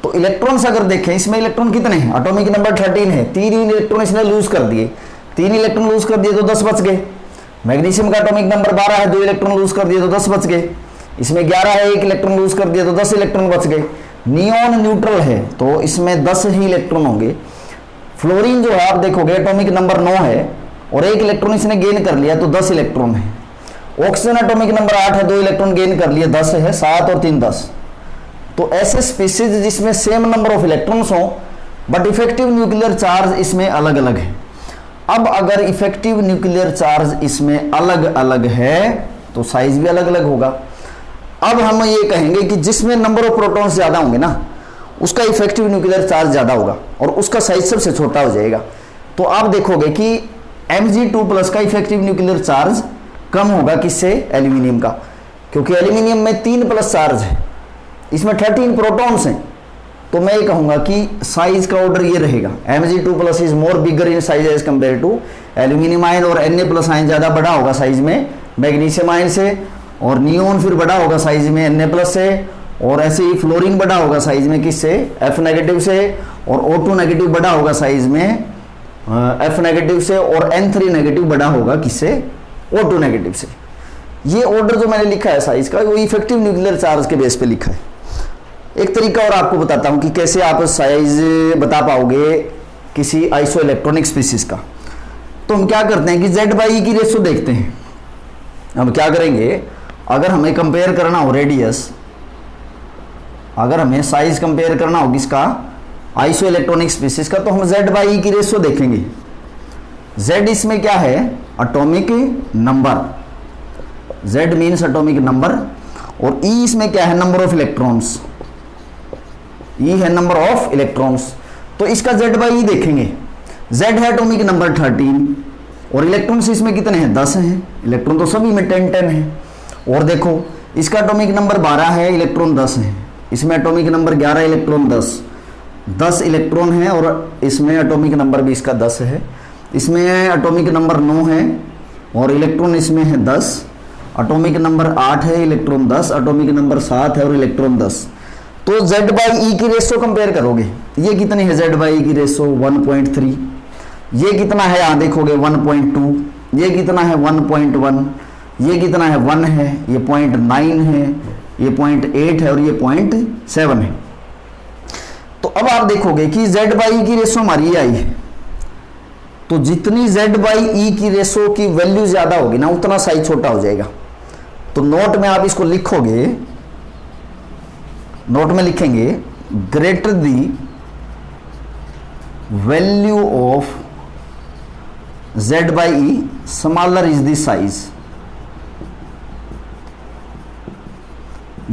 तो इलेक्ट्रॉन्स अगर देखें, इसमें इलेक्ट्रॉन कितने हैं, एटॉमिक नंबर 13 है, 3 इलेक्ट्रॉन इसने लूज कर दिए, 3 इलेक्ट्रॉन लूज कर दिए तो 10 बच गए। मैग्नीशियम का एटॉमिक नंबर 12 है, 2 इलेक्ट्रॉन लूज कर दिए तो 10 बच गए। इसमें 11 है, 1 इलेक्ट्रॉन लूज कर दिया तो 10 इलेक्ट्रॉन बच गए। नियोन न्यूट्रल है तो इसमें 10 ही इलेक्ट्रॉन होंगे। फ्लोरीन जो है आप देखोगे एटॉमिक नंबर 9 है, और 1 इलेक्ट्रॉन इसने गेन कर लिया तो 10 इलेक्ट्रॉन है। ऑक्सीजन एटॉमिक नंबर 8 है, 2 इलेक्ट्रॉन गेन कर लिए, 10 है, 7 और 3 10। तो ऐसे स्पीसीज जिसमें सेम नंबर ऑफ इलेक्ट्रॉन्स हो बट इफेक्टिव न्यूक्लियर चार्ज इसमें अलग अलग है। अब अगर इफेक्टिव न्यूक्लियर चार्ज इसमें अलग अलग है तो साइज भी अलग अलग होगा। अब हम ये कहेंगे कि जिसमें नंबर ऑफ प्रोटॉन्स ज्यादा होंगे ना, उसका इफेक्टिव न्यूक्लियर चार्ज ज्यादा होगा और उसका साइज सबसे छोटा हो जाएगा। तो आप देखोगे कि Mg2 प्लस का इफेक्टिव न्यूक्लियर चार्ज कम होगा किससे, एल्यूमिनियम का, क्योंकि एल्यूमिनियम में 3 प्लस चार्ज है, इसमें 13 प्रोटॉन्स हैं। तो मैं ये कहूंगा कि साइज का ऑर्डर ये रहेगा, Mg2 plus is more bigger in size as compare to aluminium ion, और Na प्लस आयन ज्यादा बड़ा होगा साइज में मैग्नीशियम आयन से, और नियोन फिर बड़ा होगा साइज में Na प्लस से, और ऐसे ही फ्लोरीन बड़ा होगा साइज में किससे, F नेगेटिव से, और O2 नेगेटिव बड़ा होगा साइज में F नेगेटिव से, और N3 नेगेटिव बड़ा होगा किससे, O2 नेगेटिव से। ये ऑर्डर जो मैंने लिखा है साइज का, वो इफेक्टिव न्यूक्लियर चार्ज के बेस पे लिखा है। एक तरीका और आपको बताता हूं कि कैसे आप साइज बता पाओगे किसी आइसो इलेक्ट्रॉनिक स्पीसीज का। तो हम क्या करते हैं कि Z/E की रेशो देखते हैं। हम क्या करेंगे, अगर हमें कंपेयर करना हो रेडियस, अगर हमें साइज कंपेयर करना हो किसका, आइसो इलेक्ट्रॉनिक स्पीसीज का, तो हम Z/E की रेशो देखेंगे। Z इसमें क्या है, atomic number, Z means atomic number, और E इसमें क्या है, नंबर ऑफ इलेक्ट्रॉन्स, E है नंबर ऑफ इलेक्ट्रॉन्स। तो इसका Z/E देखेंगे। Z है एटॉमिक नंबर 13, और इलेक्ट्रॉन्स इसमें कितने हैं, 10 हैं। इलेक्ट्रॉन तो सभी में 10 10 है। और देखो इसका एटॉमिक नंबर 12 है, इलेक्ट्रॉन 10 है। इसमें एटॉमिक नंबर 11, इलेक्ट्रॉन 10 इलेक्ट्रॉन है, और इसमें एटॉमिक नंबर भी इसका 10 है। इसमें एटॉमिक नंबर 9 है और इलेक्ट्रॉन इसमें है 10। एटॉमिक नंबर 8 है, इलेक्ट्रॉन 10। एटॉमिक नंबर 7 है और इलेक्ट्रॉन 10। तो Z/E की रेशो कंपेयर करोगे, ये कितनी है Z/E की रेशो 1.3, ये कितना है यहाँ देखोगे 1.2, ये कितना है 1.1, ये कितना है 1 है, ये 0.9 है, ये 0.8 है और ये 0.7 है। तो अब आप देखोगे कि Z/E की रेशो हमारी ये आई है, तो जितनी Z/E की रेशो की वैल्यू ज्यादा होगी ना उतना साइज छोटा हो जाएगा। तो नोट में आप इसको लिखोगे, नोट में लिखेंगे greater the value of Z/E smaller is the size.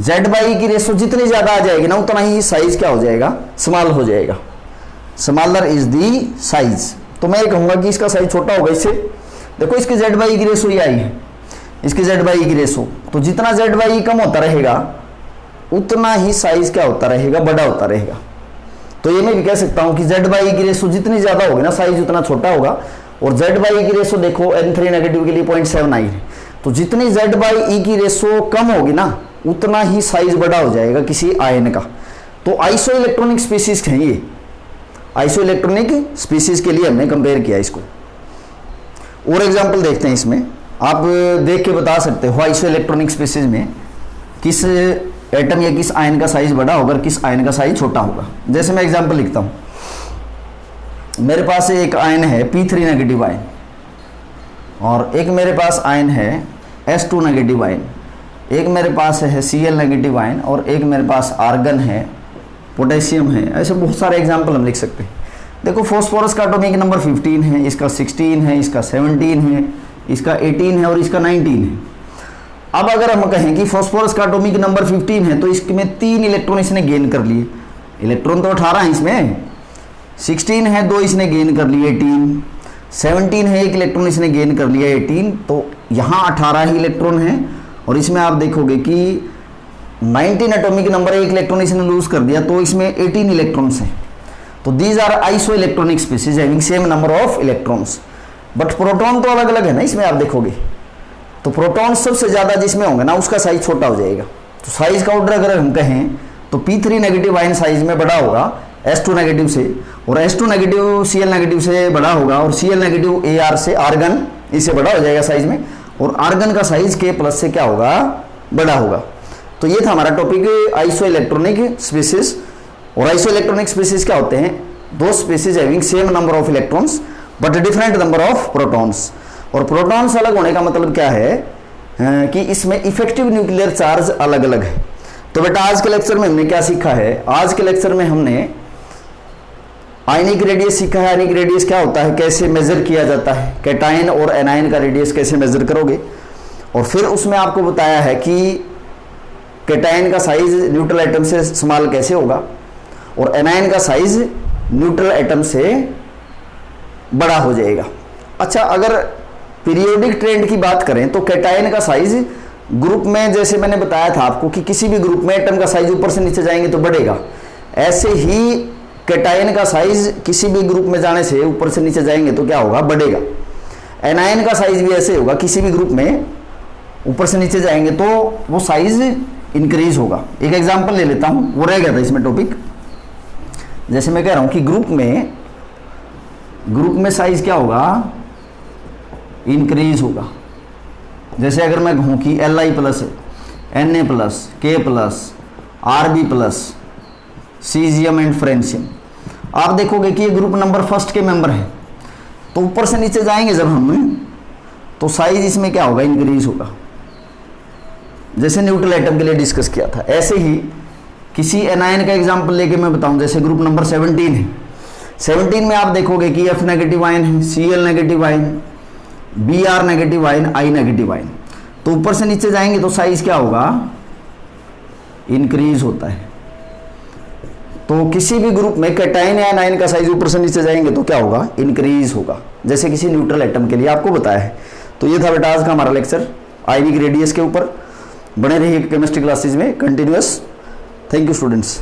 Z/E की रेशो जितनी ज्यादा आ जाएगी ना उतना ही साइज क्या हो जाएगा, स्मॉल हो जाएगा। Smaller is the size. तो मैं ये कहूंगा कि इसका साइज छोटा होगा इससे। देखो इसकी Z/E की रेशो ये आई है, इसकी Z/E की रेशो, तो जितना Z/E कम होता रहेगा उतना ही साइज क्या होता रहेगा, बड़ा होता रहेगा। तो ये मैं भी कह सकता हूं कि Z/E की रेशो जितनी ज्यादा होगी ना साइज उतना छोटा होगा। और Z/E की रेशो देखो N3 नेगेटिव के लिए 0.7 आई है, तो जितनी Z/E की रेशो कम होगी ना उतना ही साइज बड़ा हो जाएगा किसी आयन का। तो आइसो इलेक्ट्रॉनिक स्पीसीज है ये, आइसो इलेक्ट्रॉनिक स्पीसीज के लिए हमने कंपेयर किया इसको। और एग्जांपल देखते हैं इसमें, आप देख के बता सकते हो आइसो इलेक्ट्रॉनिक स्पीसीज में किस एटम या किस आयन का साइज बड़ा होगा और किस आयन का साइज छोटा होगा। जैसे मैं एग्जांपल लिखता हूं, मेरे पास एक आयन है P3 नेगेटिव आयन, और एक मेरे पास आयन है S2 नेगेटिव आयन, एक मेरे पास है Cl नेगेटिव आयन, और एक मेरे पास आर्गन है, पोटेशियम है। ऐसे बहुत सारे एग्जाम्पल हम लिख सकते हैं। देखो फॉस्फोरस का एटॉमिक नंबर 15 है, इसका 16 है, इसका 17 है, इसका 18 है और इसका 19 है। अब अगर हम कहें कि फॉस्फोरस का एटॉमिक नंबर 15 है तो इसमें 3 इलेक्ट्रॉन इसने गेन कर लिए। इलेक्ट्रॉन तो 18 है इसमें, 16 है 2 इसने गेन कर लिए 18, 17 है 1 इलेक्ट्रॉन इसने गेन कर लिया 18, तो यहाँ 18 ही इलेक्ट्रॉन है। और इसमें आप देखोगे कि 19 एटॉमिक नंबर 1 इलेक्ट्रॉन इसने लूज कर दिया, तो इसमें 18 इलेक्ट्रॉन्स हैं। तो these are isoelectronic species having same number of electrons. But proton तो अलग अलग है ना इसमें, आप देखोगे तो प्रोटॉन सबसे ज्यादा जिसमें होंगे ना उसका साइज छोटा हो जाएगा। तो साइज का ऑर्डर अगर हम कहें तो P3 नेगेटिव आयन साइज में बड़ा होगा S2 नेगेटिव से, और S2 नेगेटिव Cl नेगेटिव से बड़ा होगा, और Cl नेगेटिव Ar से आर्गन इससे बड़ा हो जाएगा साइज में, और आर्गन का साइज K+ से क्या होगा, बड़ा होगा। तो ये था हमारा टॉपिक आइसो इलेक्ट्रॉनिक स्पीसीज। और आइसो इलेक्ट्रॉनिक स्पीसीज क्या होते हैं, दो species having same number of electrons but different number of protons. और प्रोटॉन्स अलग होने का मतलब क्या है कि इसमें इफेक्टिव न्यूक्लियर चार्ज अलग अलग है। तो बेटा आज के लेक्चर में हमने क्या सीखा है, आज के लेक्चर में हमने आयनिक रेडियस सीखा है। आयनिक रेडियस क्या होता है, कैसे मेजर किया जाता है, कैटायन और एनायन का रेडियस कैसे मेजर करोगे। और फिर उसमें आपको बताया है कि कैटायन का साइज न्यूट्रल एटम से स्मॉल कैसे होगा, और एनायन का साइज न्यूट्रल एटम से बड़ा हो जाएगा। अच्छा, अगर पीरियोडिक ट्रेंड की बात करें तो कैटायन का साइज ग्रुप में, जैसे मैंने बताया था आपको कि किसी भी ग्रुप में एटम का साइज ऊपर से नीचे जाएंगे तो बढ़ेगा, ऐसे ही कैटायन का साइज किसी भी ग्रुप में जाने से ऊपर से नीचे जाएंगे तो क्या होगा, बढ़ेगा। एनायन का साइज भी ऐसे होगा, किसी भी ग्रुप में ऊपर से नीचे जाएंगे तो वो साइज इंक्रीज होगा। एक एग्जांपल ले लेता हूं, वो रह गया था इसमें टॉपिक। जैसे मैं कह रहा हूं कि ग्रुप में साइज क्या होगा, इंक्रीज होगा। जैसे अगर मैं कहूं कि Li plus Na plus K plus Rb plus caesium and francium, आप देखोगे कि ये ग्रुप नंबर फर्स्ट के मेंबर हैं, तो ऊपर से नीचे जाएंगे जब हम तो साइज इसमें क्या होगा, इंक्रीज होगा। जैसे न्यूट्रल एटम के लिए डिस्कस किया था, ऐसे ही किसी एनायन का एग्जांपल लेके मैं बताऊं, जैसे ग्रुप नंबर 17 है। 17 में आप देखोगे कि F नेगेटिव आयन है, Cl negative ion, Br negative ion, I negative ion, तो ऊपर से नीचे जाएंगे तो साइज क्या होगा, इंक्रीज होता है। तो किसी भी ग्रुप में कैटायन या एनायन का साइज ऊपर से नीचे जाएंगे तो क्या होगा, इंक्रीज होगा, जैसे किसी न्यूट्रल एटम के लिए आपको बताया है। तो ये था बेटा आज का हमारा लेक्चर आयनिक रेडियस के ऊपर। बने रहिए केमिस्ट्री क्लासेज में कंटिन्यूअस। Thank you students.